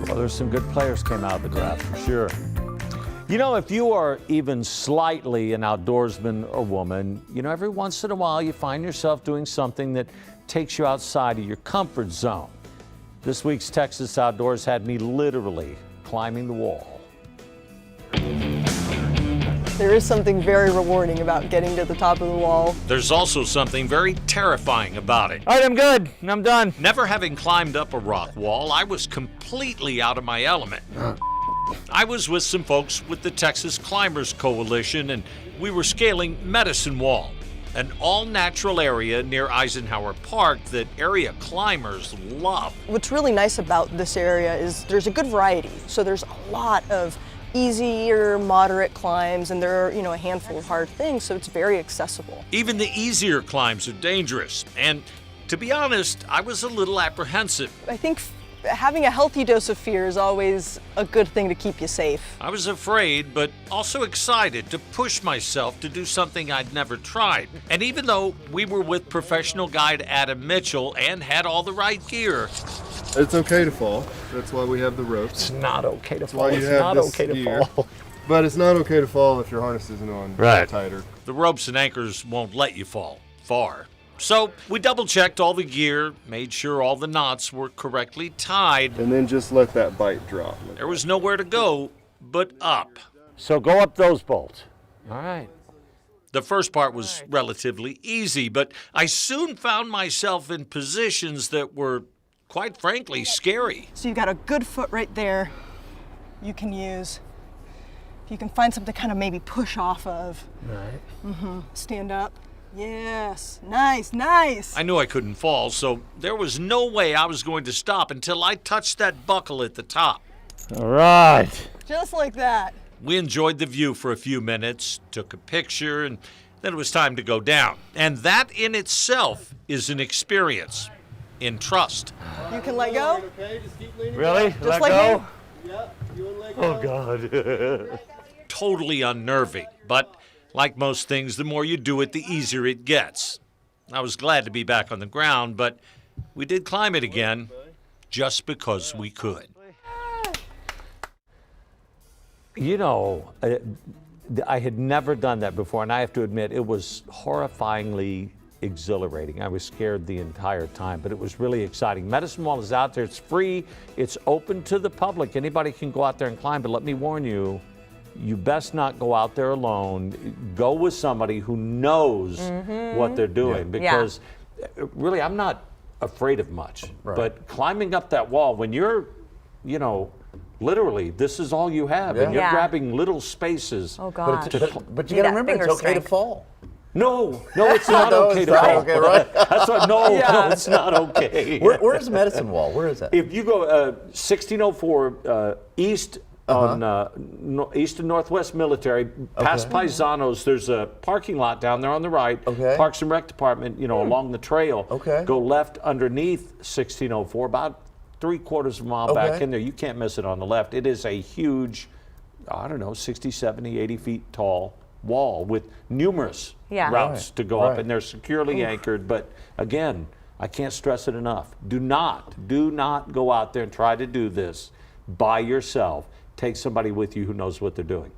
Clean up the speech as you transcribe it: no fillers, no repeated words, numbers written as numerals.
Well, there's some good players came out of the draft for sure. You know, if you are even slightly an outdoorsman or woman, you know, every once in a while you find yourself doing something that takes you outside of your comfort zone. This week's Texas Outdoors had me literally climbing the wall. There is something very rewarding about getting to the top of the wall. There's also something very terrifying about it. All right, I'm good. I'm done. Never having climbed up a rock wall, I was completely out of my element. I was with some folks with the Texas Climbers Coalition, and we were scaling Medicine Wall, an all-natural area near Eisenhower Park that area climbers love. What's really nice about this area is there's a good variety. So there's a lot of easier, moderate climbs, and there are, a handful of hard things, so it's very accessible. Even the easier climbs are dangerous, and to be honest, I was a little apprehensive. I think having a healthy dose of fear is always a good thing to keep you safe. I was afraid, but also excited to push myself to do something I'd never tried. And even though we were with professional guide Adam Mitchell and had all the right gear, it's okay to fall. That's why we have the ropes. It's not okay to fall. Why you It's have not this okay to gear. fall. But it's not okay to fall if your harness isn't on tighter. the ropes and anchors won't let you fall far. So we double-checked all the gear, made sure all the knots were correctly tied. And then just let that bite drop. There was nowhere to go but up. So go up those bolts. All right. The first part was relatively easy, but I soon found myself in positions that were, quite frankly, scary. So you've got a good foot right there you can use. If you can find something to kind of maybe push off of. Right. Stand up. Yes, nice, nice. I knew I couldn't fall, so there was no way I was going to stop until I touched that buckle at the top. All right. Just like that. We enjoyed the view for a few minutes, took a picture, and then it was time to go down. And that in itself is an experience in trust. You can let go. Okay, just keep leaning Really? Just Let like go? me. Yep, you want to let go. Oh, God. Totally unnerving, but like most things, the more you do it, the easier it gets. I was glad to be back on the ground, but we did climb it again just because we could. You know, I had never done that before, and I have to admit, it was horrifyingly exhilarating. I was scared the entire time, but it was really exciting. Medicine Wall is out there. It's free. It's open to the public. Anybody can go out there and climb, but let me warn you, you best not go out there alone. Go with somebody who knows what they're doing, because really, I'm not afraid of much. Right. But climbing up that wall, when you're, literally, this is all you have, and you're grabbing little spaces. Oh, God. But you got to remember, it's okay to fall. No, it's not No, okay it's to not fall. okay, right? That's what. No, it's not okay. Where's Medicine Wall? Where is that? If you go 1604 east on east and northwest military, past Paisanos, there's a parking lot down there on the right. Okay. Parks and Rec Department, along the trail. Okay. Go left underneath 1604, about 3/4 of a mile back in there. You can't miss it on the left. It is a huge, 60, 70, 80 feet tall wall with numerous routes to go up, and they're securely anchored. But again, I can't stress it enough. Do not go out there and try to do this by yourself. Take somebody with you who knows what they're doing.